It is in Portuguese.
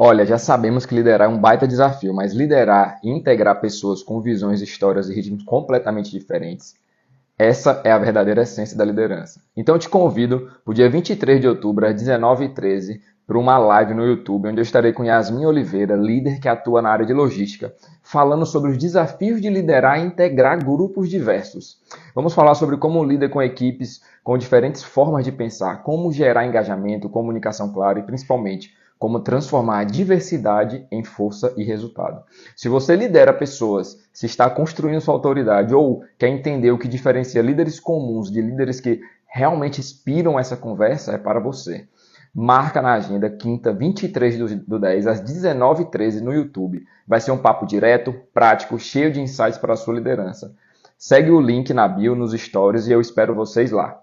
Olha, já sabemos que liderar é um baita desafio, mas liderar e integrar pessoas com visões, histórias e ritmos completamente diferentes, essa é a verdadeira essência da liderança. Então eu te convido para o dia 23 de outubro, às 19h13, para uma live no YouTube, onde eu estarei com Yasmin Oliveira, líder que atua na área de logística, falando sobre os desafios de liderar e integrar grupos diversos. Vamos falar sobre como líder com equipes com diferentes formas de pensar, como gerar engajamento, comunicação clara e, principalmente, como transformar a diversidade em força e resultado. Se você lidera pessoas, se está construindo sua autoridade ou quer entender o que diferencia líderes comuns de líderes que realmente inspiram essa conversa, é para você. Marca na agenda, quinta, 23 do 10, às 19h13 no YouTube. Vai ser um papo direto, prático, cheio de insights para a sua liderança. Segue o link na bio, nos stories e eu espero vocês lá.